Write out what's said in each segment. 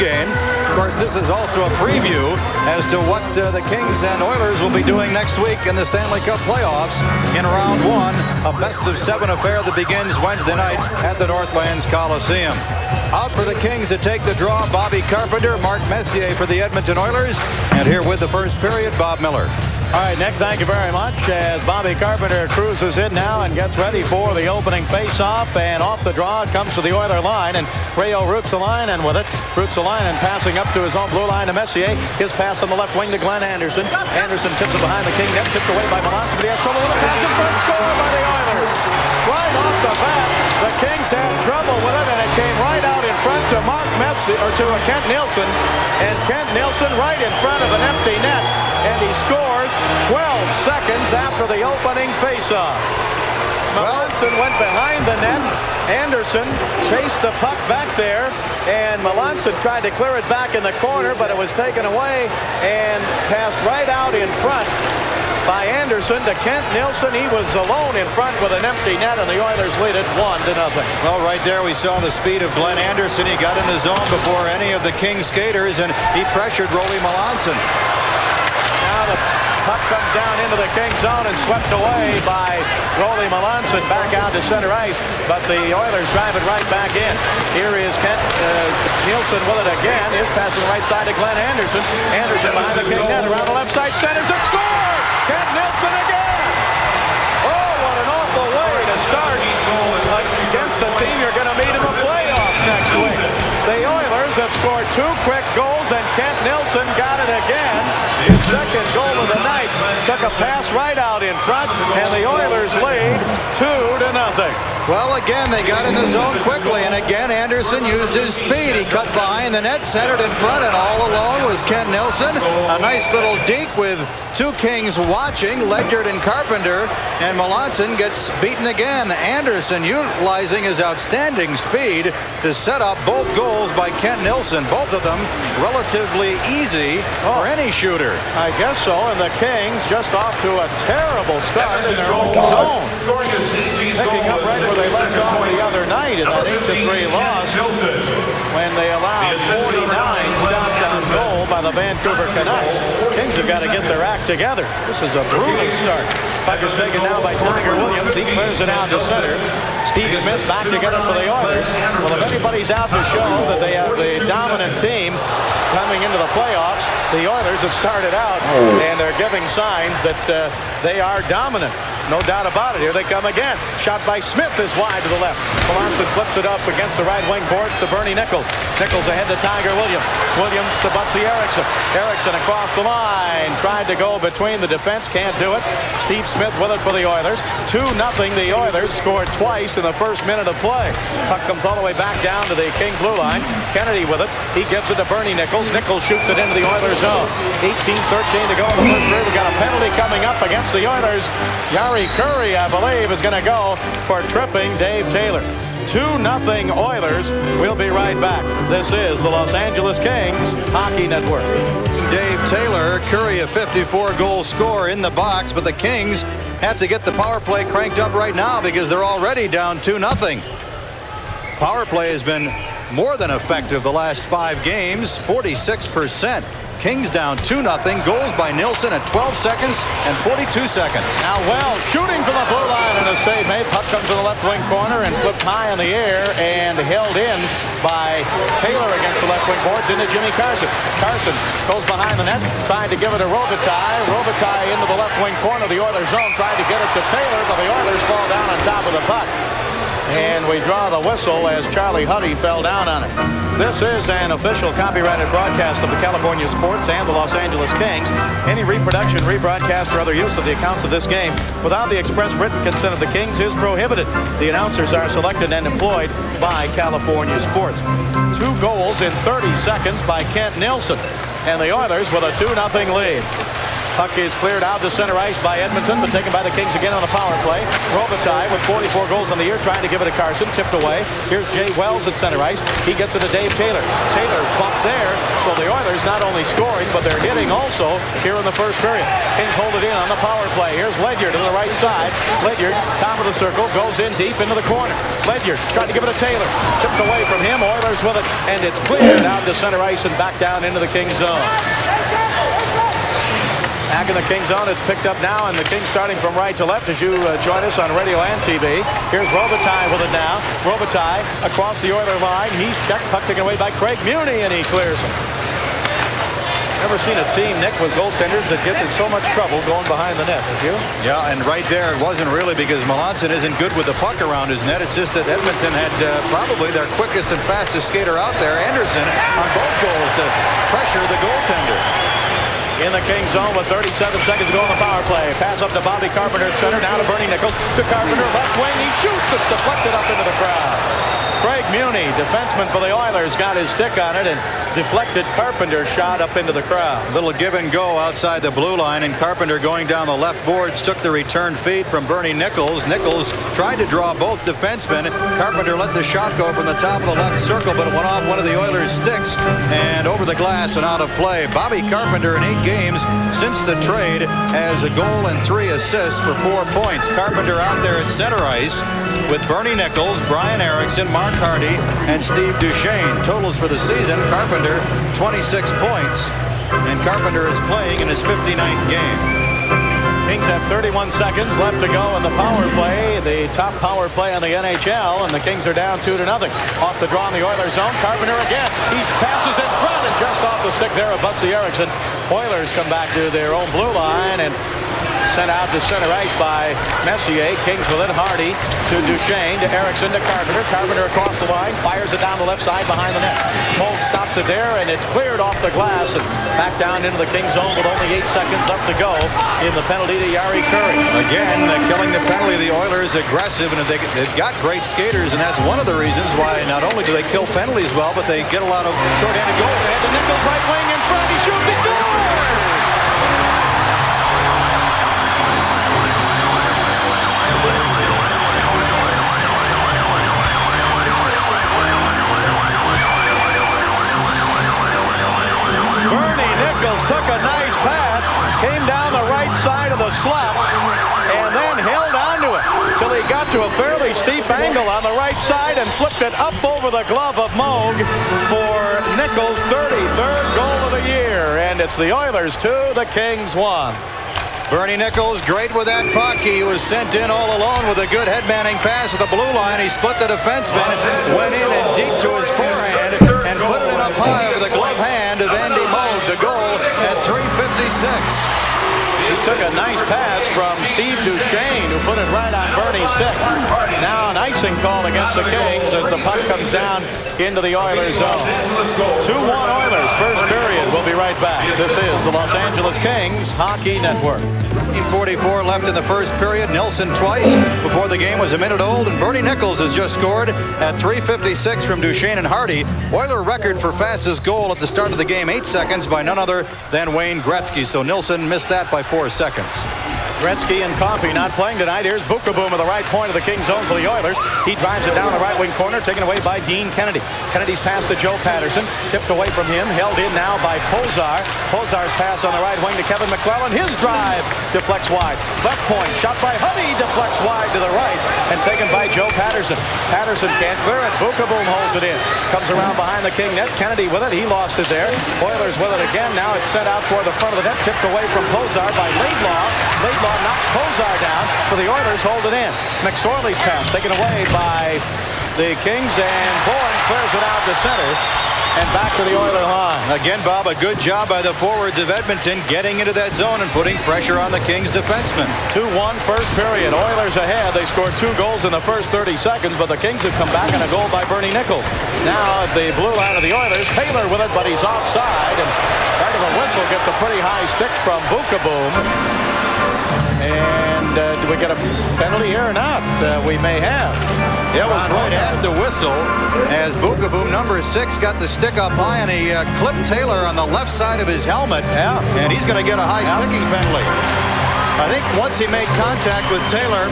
game. Of course, this is also a preview as to what the Kings and Oilers will be doing next week in the Stanley Cup playoffs in round one, a best-of-7 affair that begins Wednesday night at the Northlands Coliseum. Out for the Kings to take the draw, Bobby Carpenter, Mark Messier for the Edmonton Oilers, and here with the first period, Bob Miller. All right, Nick, thank you very much. As Bobby Carpenter cruises in now and gets ready for the opening face-off, and off the draw comes to the Oiler line, and Reijo Ruotsalainen with it. Ruotsalainen passing up to his own blue line to Messier. His pass on the left wing to Glenn Anderson. Anderson tips it behind the King net, tipped away by Milan, but he has trouble with a pass in front, score by the Oilers. Right off the bat, the Kings had trouble with it, and it came right out in front to Mark Messier, or to Kent Nilsson, and Kent Nilsson right in front of an empty net, and he scores 12 seconds after the opening faceoff. Melanson went behind the net. Anderson chased the puck back there, and Melanson tried to clear it back in the corner, but it was taken away and passed right out in front by Anderson to Kent Nilsson. He was alone in front with an empty net, and the Oilers lead it 1-0. Well, right there we saw the speed of Glenn Anderson. He got in the zone before any of the Kings skaters, and he pressured Rolly Melanson. Now the puck comes down into the King zone and swept away by Rolly Melanson back out to center ice, but the Oilers drive it right back in. Here is Kent Nilsson with it again. His pass on the right side to Glenn Anderson. Anderson behind the King net, around the left side, centers and scores! Kent Nilsson again! Oh, what an awful way to start against a team you're going to meet in the playoffs next week. The Oilers have scored 2 quick goals, and Kent Nilsson got it again. His second goal of the night. Took a pass right out in front, and the Oilers lead 2-0. Well, again, they got in the zone quickly, and again, Anderson used his speed. He cut behind the net, centered in front, and all alone was Kent Nilsson. A nice little deke with 2 Kings watching, Ledyard and Carpenter, and Melanson gets beaten again. Anderson utilizing his outstanding speed to set up both goals by Kent Nilsson. Both of them relatively easy for any shooter. I guess so, and the Kings just off to a terrible start in their own zone. Picking up right where they left off the other night in that 8-3 loss when they allowed 49 shots on goal by the Vancouver Canucks. Kings have got to get their act together. This is a brutal start. Puck is taken now by Tiger Williams. He clears it out to center. Steve Smith back together for the Oilers. Well, if anybody's out to show that they have the dominant team coming into the playoffs, the Oilers have started out, and they're giving signs that they are dominant. No doubt about it. Here they come again. Shot by Smith is wide to the left. Melanson flips it up against the right wing boards to Bernie Nicholls. Nicholls ahead to Tiger Williams. Williams to Butsy Eriksson. Eriksson across the line. Tried to go between the defense. Can't do it. Steve Smith with it for the Oilers. 2-0. The Oilers scored twice in the first minute of play. Puck comes all the way back down to the King blue line. Kennedy with it. He gives it to Bernie Nicholls. Nicholls shoots it into the Oilers zone. 18-13 to go in the first period. We got a penalty coming up against the Oilers. Jari Kurri, I believe, is going to go for tripping Dave Taylor. 2-0 Oilers. We'll be right back. This is the Los Angeles Kings Hockey Network. Dave Taylor, Kurri a 54-goal scorer in the box, but the Kings have to get the power play cranked up right now because they're already down 2-0. Power play has been more than effective the last 5 games, 46%. Kings down 2-0. Goals by Nilsson at 12 seconds and 42 seconds. Now Wells shooting from the blue line, and a save made. Puck comes to the left wing corner and flipped high in the air and held in by Taylor against the left wing boards into Jimmy Carson. Carson goes behind the net, trying to give it to Robitaille. Robitaille into the left wing corner of the Oilers zone, trying to get it to Taylor, but the Oilers fall down on top of the puck. And we draw the whistle as Charlie Huddy fell down on it. This is an official copyrighted broadcast of the California Sports and the Los Angeles Kings. Any reproduction, rebroadcast, or other use of the accounts of this game without the express written consent of the Kings is prohibited. The announcers are selected and employed by California Sports. 2 goals in 30 seconds by Kent Nilsson, and the Oilers with a 2-0 lead. Puck is cleared out to center ice by Edmonton, but taken by the Kings again on the power play. Robitaille with 44 goals on the year, trying to give it to Carson, tipped away. Here's Jay Wells at center ice. He gets it to Dave Taylor. Taylor bumped there, so the Oilers Oilers not only scoring, but they're hitting also here in the first period. Kings hold it in on the power play. Here's Ledyard to the right side. Ledyard, top of the circle, goes in deep into the corner. Ledyard trying to give it to Taylor. Tipped away from him. Oilers with it, and it's cleared down to center ice and back down into the Kings zone. Back in the Kings zone, it's picked up now, and the Kings starting from right to left as you join us on radio and TV. Here's Robitaille with it now. Robitaille across the Oiler line. He's checked, puck taken away by Craig Muni, and he clears it. Never seen a team, Nick, with goaltenders that get in so much trouble going behind the net. Have you? Yeah, and right there, it wasn't really because Melanson isn't good with the puck around his net. It's just that Edmonton had probably their quickest and fastest skater out there, Anderson, on both goals to pressure the goaltender. In the Kings zone with 37 seconds to go on the power play. Pass up to Bobby Carpenter at center. Now to Bernie Nicholls. To Carpenter, left wing. He shoots. It's deflected up into the crowd. Craig Muni, defenseman for the Oilers, got his stick on it and deflected Carpenter's shot up into the crowd. Little give and go outside the blue line, and Carpenter going down the left boards took the return feed from Bernie Nicholls. Nicholls tried to draw both defensemen. Carpenter let the shot go from the top of the left circle, but it went off one of the Oilers' sticks and over the glass and out of play. Bobby Carpenter in 8 games since the trade has a goal and 3 assists for 4 points. Carpenter out there at center ice with Bernie Nicholls, Brian Erickson, Mark Hardy, and Steve Duchesne. Totals for the season, Carpenter 26 points, and Carpenter is playing in his 59th game. Kings have 31 seconds left to go in the power play, the top power play in the NHL, and the Kings are down 2-0. Off the draw in the Oilers zone. Carpenter again. He passes in front and just off the stick there of Butsy Erickson. Oilers come back to their own blue line and sent out to center ice by Messier. Kings with it. Hardy to Duchesne, to Erickson, to Carpenter. Carpenter across the line, fires it down the left side behind the net. Holt stops it there, and it's cleared off the glass and back down into the Kings zone with only 8 seconds up to go in the penalty to Jari Kurri. Again, killing the penalty. The Oilers aggressive, and they've got great skaters, and that's one of the reasons why not only do they kill penalties well, but they get a lot of shorthanded goals. They have the Nicholls right wing in front. He shoots. He scores! Took a nice pass, came down the right side of the slot, and then held onto it till he got to a fairly steep angle on the right side and flipped it up over the glove of Moog for Nicholls' 33rd goal of the year. And it's the Oilers 2, the Kings 1. Bernie Nicholls, great with that puck. He was sent in all alone with a good headmanning pass at the blue line. He split the defenseman, went in and deep to his forehand, and put it in up high over the glove hand of Andy Moog. The goal at 3:56. He took a nice pass from Steve Duchesne, who put it right on Bernie's stick. Now an icing call against the Kings as the puck comes down into the Oilers zone. 2-1 Oilers, first period. We'll be right back. This is the Los Angeles Kings Hockey Network. 44 left in the first period. Nilsson twice before the game was a minute old, and Bernie Nicholls has just scored at 3:56 from Duchesne and Hardy. Oiler record for fastest goal at the start of the game, 8 seconds by none other than Wayne Gretzky. So Nilsson missed that by 4 seconds. Gretzky and Coffey not playing tonight. Here's Beukeboom at the right point of the Kings zone for the Oilers. He drives it down the right wing corner, taken away by Dean Kennedy. Kennedy's pass to Joe Paterson, tipped away from him, held in now by Pozar. Pozar's pass on the right wing to Kevin McClelland. His drive deflects wide. Left point, shot by Hubby, deflects wide to the right and taken by Joe Paterson. Paterson can't clear it. Beukeboom holds it in. Comes around behind the King net. Kennedy with it. He lost it there. Oilers with it again. Now it's sent out toward the front of the net, tipped away from Pozar by Laidlaw. Laidlaw knocks Pozar down, for the Oilers hold it in. McSorley's pass taken away by the Kings, and Bourne clears it out to center and back to the Oiler line. Again, Bob, a good job by the forwards of Edmonton getting into that zone and putting pressure on the Kings defensemen. 2-1 first period. Oilers ahead. They scored 2 goals in the first 30 seconds, but the Kings have come back on a goal by Bernie Nicholls. Now at the blue line of the Oilers, Taylor with it, but he's offside, and right of a whistle gets a pretty high stick from Beukeboom. And do we get a penalty here or not? We may have. It was right at the whistle as Beukeboom, number 6, got the stick up high, and he clipped Taylor on the left side of his helmet. Yeah. And he's going to get a high sticking penalty. I think once he made contact with Taylor,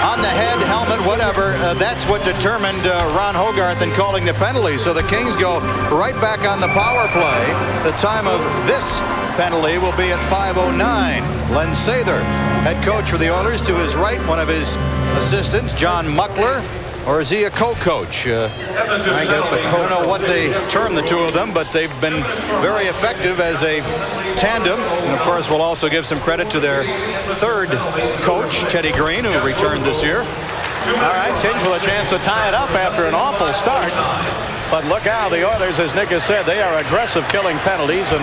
on the head, helmet, whatever. That's what determined Ron Hogarth in calling the penalty. So the Kings go right back on the power play. The time of this penalty will be at 5:09. Len Sather, head coach for the Oilers, to his right, one of his assistants, John Muckler. Or is he a co-coach? I guess I don't know what they term the two of them, but they've been very effective as a tandem. And of course, we'll also give some credit to their third coach, Teddy Green, who returned this year. All right, Kings with a chance to tie it up after an awful start. But look how the Oilers, as Nick has said, they are aggressive killing penalties and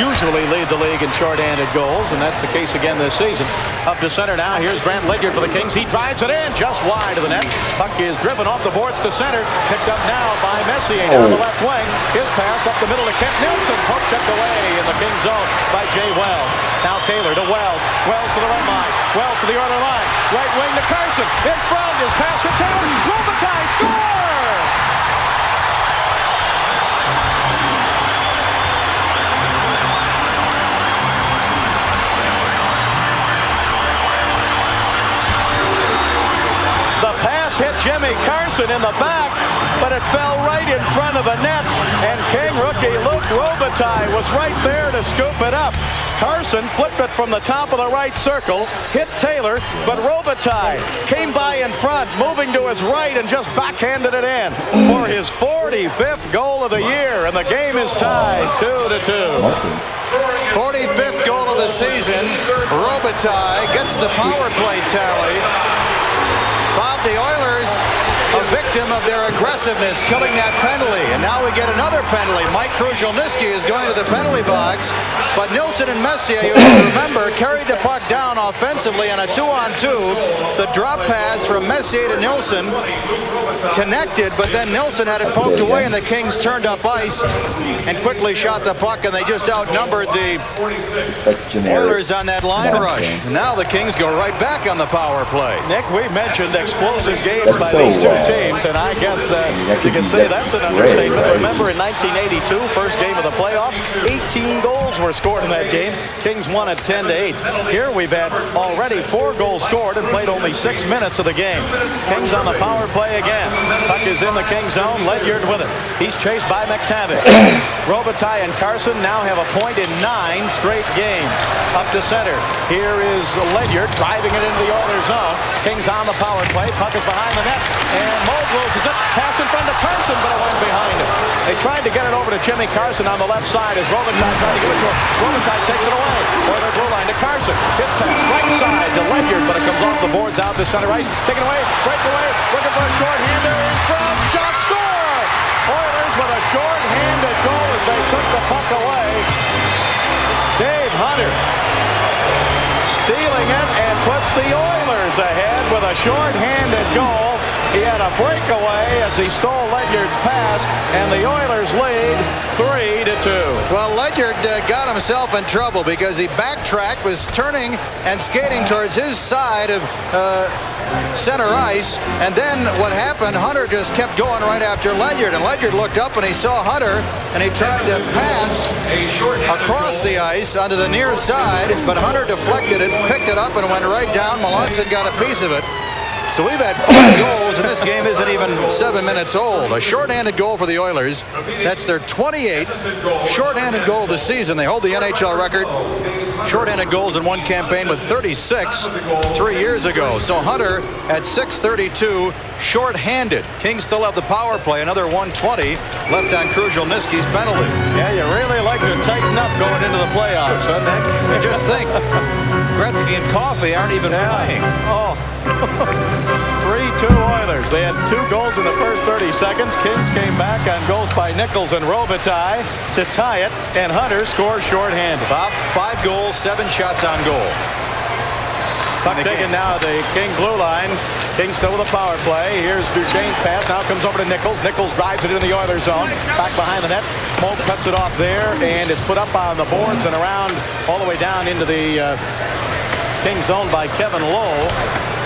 usually lead the league in shorthanded goals, and that's the case again this season. Up to center now. Here's Grant Ledyard for the Kings. He drives it in just wide of the net. Puck is driven off the boards to center. Picked up now by Messier down the left wing. His pass up the middle to Kent Nilsson. Poke checked away in the Kings zone by Jay Wells. Now Taylor to Wells. Wells to the red line. Wells to the other line. Right wing to Carson. In front. His pass to Taylor. Robitaille score! Hit Jimmy Carson in the back, but it fell right in front of the net, and King rookie Luc Robitaille was right there to scoop it up. Carson flipped it from the top of the right circle, hit Taylor, but Robitaille came by in front, moving to his right, and just backhanded it in for his 45th goal of the year, and the game is tied 2-2. 45th goal of the season. Robitaille gets the power play tally. Bob, the Oilers a victim of their aggressiveness, killing that penalty. And now we get another penalty. Mike Krushelnyski is going to the penalty box, but Nilsson and Messier, you remember, carried the puck down offensively on a 2-on-2. The drop pass from Messier to Nilsson connected, but then Nilsson had it poked away, and the Kings turned up ice and quickly shot the puck, and they just outnumbered the Oilers on that line rush. Now the Kings go right back on the power play. Nick, we mentioned explosive games by these two teams, and I guess that you can say that's an understatement. Remember in 1982, first game of the playoffs, 18 goals were scored in that game. Kings won at 10-8. Here we've had already 4 goals scored and played only 6 minutes of the game. Kings on the power play again. Puck is in the Kings zone. Ledyard with it. He's chased by MacTavish. Robitaille and Carson now have a point in 9 straight games. Up to center. Here is Ledyard driving it into the Oilers zone. Kings on the power play. Puck is behind the net. And Moe loses it. Pass in front of Carson, but it went behind him. They tried to get it over to Jimmy Carson on the left side as Robitaille tried to give it to him. Robitaille takes it away. Oilers blue line to Carson. His pass right side to Ledyard, but it comes off the boards out to center ice. Taken away. Breakaway. Looking for a short-hander in front. Shot, score! Oilers with a short-handed goal as they took the puck away. Dave Hunter stealing it and puts the Oilers ahead with a short-handed goal. He had a breakaway as he stole Ledyard's pass, and the Oilers lead 3-2. Well, Ledyard got himself in trouble because he backtracked, was turning and skating towards his side of center ice, and then what happened, Hunter just kept going right after Ledyard, and Ledyard looked up and he saw Hunter, and he tried to pass across the ice onto the near side, but Hunter deflected it, picked it up, and went right down. Melanson got a piece of it. So we've had 5 goals, and this game isn't even 7 minutes old. A shorthanded goal for the Oilers. That's their 28th shorthanded goal of the season. They hold the NHL record. Shorthanded goals in one campaign with 36 3 years ago. So Hunter at 6:32 shorthanded. Kings still have the power play. Another 120 left on Krushelnyski's penalty. Yeah, you really like to tighten up going into the playoffs, huh, Nick? You just think Gretzky and Coffey aren't even playing. Oh. 3-2 Oilers. They had 2 goals in the first 30 seconds. Kings came back on goals by Nicholls and Robitaille to tie it, and Hunter scores shorthanded. Bob, 5 goals, 7 shots on goal. Puck taken now at the King blue line. King still with a power play. Here's Duchesne's pass. Now comes over to Nicholls. Nicholls drives it into the Oilers zone. Back behind the net. Moe cuts it off there, and it's put up on the boards and around all the way down into the King zone by Kevin Lowe.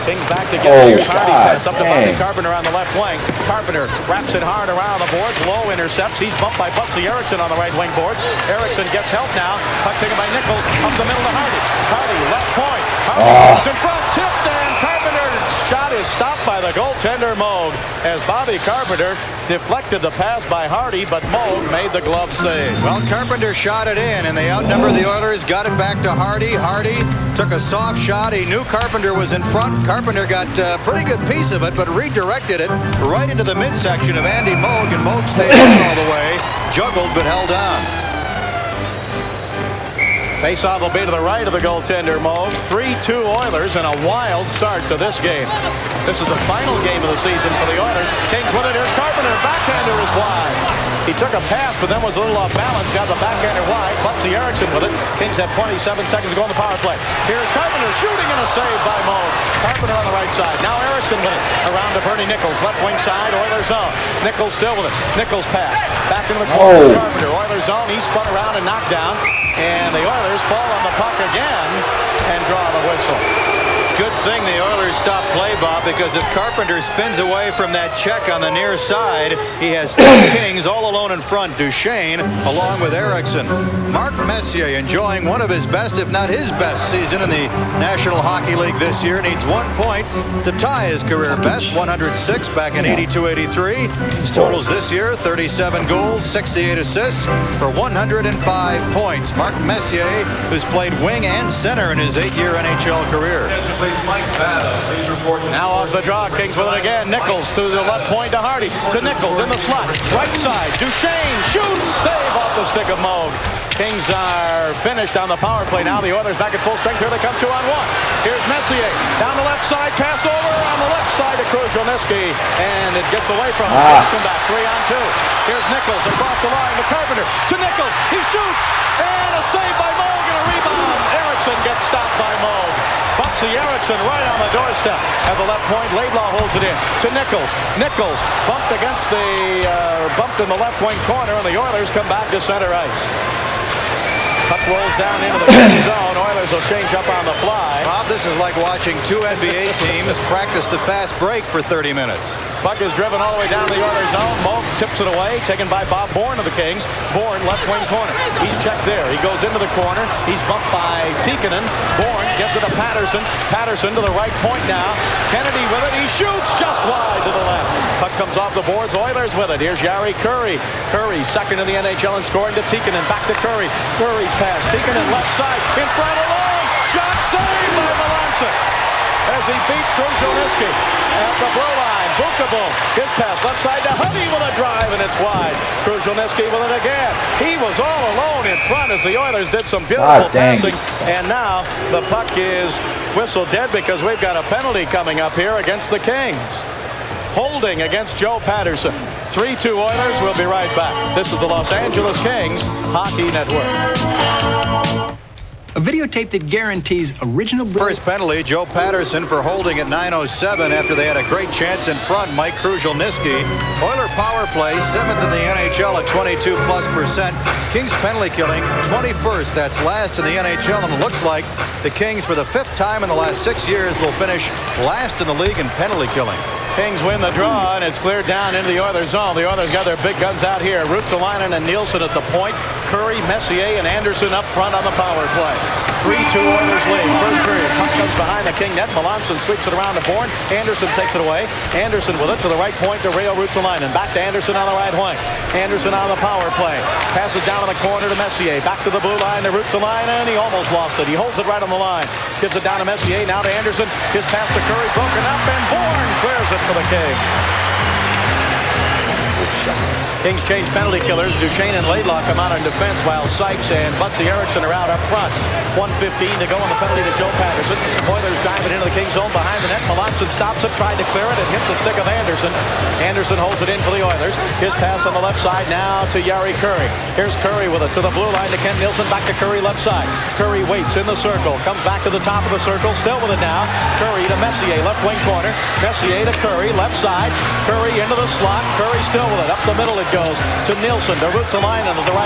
Kings back to get Here's Hardy's pass up to Bobby Carpenter on the left wing. Carpenter wraps it hard around the boards. Lowe intercepts. He's bumped by Butsy Eriksson on the right wing boards. Eriksson gets help now. Puck taken by Nicholls. Up the middle to Hardy. Hardy, left point. Hardy is in front. Tipped and Carpenter's shot is stopped by the goaltender Moog as Bobby Carpenter deflected the pass by Hardy, but Moog made the glove save. Well, Carpenter shot it in, and they outnumbered the Oilers. Got it back to Hardy. Hardy took a soft shot. He knew Carpenter was in front. Carpenter got a pretty good piece of it, but redirected it right into the midsection of Andy Moog, and Moog stayed in all the way. Juggled, but held on. Faceoff will be to the right of the goaltender Moog. 3-2 Oilers, and a wild start to this game. This is the final game of the season for the Oilers. Kings win it. Here's Carpenter. Backhander is wide. He took a pass, but then was a little off balance. Got the backhander wide. Butsy Eriksson with it. Kings have 27 seconds to go on the power play. Here's Carpenter shooting, and a save by Moog. Carpenter on the right side. Now Eriksson with it. Around to Bernie Nicholls. Left wing side. Oilers zone. Nicholls still with it. Nicholls pass. Back into the corner. Carpenter. Oilers zone. He spun around and knocked down. And the Oilers fall on the puck again and draw the whistle. Good thing the Oilers stopped play, Bob, because if Carpenter spins away from that check on the near side, he has two Kings all alone in front. Duchesne along with Eriksson. Mark Messier enjoying one of his best, if not his best, season in the National Hockey League this year. Needs 1 point to tie his career best, 106 back in 82-83. His totals this year, 37 goals, 68 assists for 105 points. Mark Messier, who's played wing and center in his 8-year NHL career. Now off the draw, Kings with it again. Nicholls to the left point to Hardy. To Nicholls in the slot. Right side. Duchesne shoots. Save off the stick of Moog. Kings are finished on the power play now. The Oilers back at full strength. Here they come 2-on-1. Here's Messier. Down the left side. Pass over on the left side to Krushelnyski. And it gets away from him. Kings come back 3-on-2. Here's Nicholls across the line to Carpenter. To Nicholls. He shoots. And a save by Moog and a rebound. Eriksson gets stopped by Moog. Butsy Eriksson right on the doorstep at the left point. Laidlaw holds it in to Nicholls. Nicholls bumped against the bumped in the left wing corner, and the Oilers come back to center ice. Puck rolls down into the red zone. Oilers will change up on the fly. Bob, this is like watching two NBA teams practice the fast break for 30 minutes. Puck is driven all the way down the Oilers zone. Moog tips it away, taken by Bob Bourne of the Kings. Bourne, left wing corner. He's checked there. He goes into the corner. He's bumped by Tikkanen. Bourne gives it to Paterson. Paterson to the right point now. Kennedy with it. He shoots just wide to the left. Puck comes off the boards. Oilers with it. Here's Jari Kurri. Kurri second in the NHL in scoring to Tikkanen. Back to Kurri. Kurri's pass. Tikkanen left side. In front alone. Shot saved by Mckenna as he beat Krushelnyski at the blue line. Beukeboom. His pass left side to Hubby with a drive, and it's wide. Krushelnyski with it again. He was all alone in front as the Oilers did some beautiful passing. And now the puck is whistled dead because we've got a penalty coming up here against the Kings. Holding against Joe Paterson. 3-2 Oilers. We'll be right back. This is the Los Angeles Kings Hockey Network. A videotape that guarantees original... First penalty, Joe Paterson for holding at 9:07 after they had a great chance in front. Mike Krushelnyski. Oiler power play, 7th in the NHL at 22+%. Kings penalty killing, 21st. That's last in the NHL, and it looks like the Kings, for the 5th time in the last 6 years, will finish last in the league in penalty killing. Kings win the draw, and it's cleared down into the Oilers zone. The Oilers got their big guns out here. Ruotsalainen and Nilsson at the point. Kurri, Messier, and Anderson up front on the power play. 3-2 Oilers lead. First period. Puck comes behind the King net. Mckenna sweeps it around to Bourne. Anderson takes it away. Anderson with it to the right point to Reijo Ruotsalainen. Back to Anderson on the right wing. Anderson on the power play. Passes down in the corner to Messier. Back to the blue line to Ruotsalainen. He almost lost it. He holds it right on the line. Gives it down to Messier. Now to Anderson. His pass to Kurri broken up, and Bourne clears it for the Kings. Kings change penalty killers. Duchesne and Laidlaw come out on defense while Sykes and Butsy Eriksson are out up front. 1:15 to go on the penalty to Joe Paterson. Oilers drive it into the Kings zone behind the net. Mckenna stops it, tried to clear it, and hit the stick of Anderson. Anderson holds it in for the Oilers. His pass on the left side now to Jari Kurri. Here's Kurri with it to the blue line to Ken Nilsson. Back to Kurri left side. Kurri waits in the circle. Comes back to the top of the circle. Still with it now. Kurri to Messier, left wing corner. Messier to Kurri, left side. Kurri into the slot. Kurri still with it. Up the middle it goes to Nilsson, to Ruotsalainen to the right.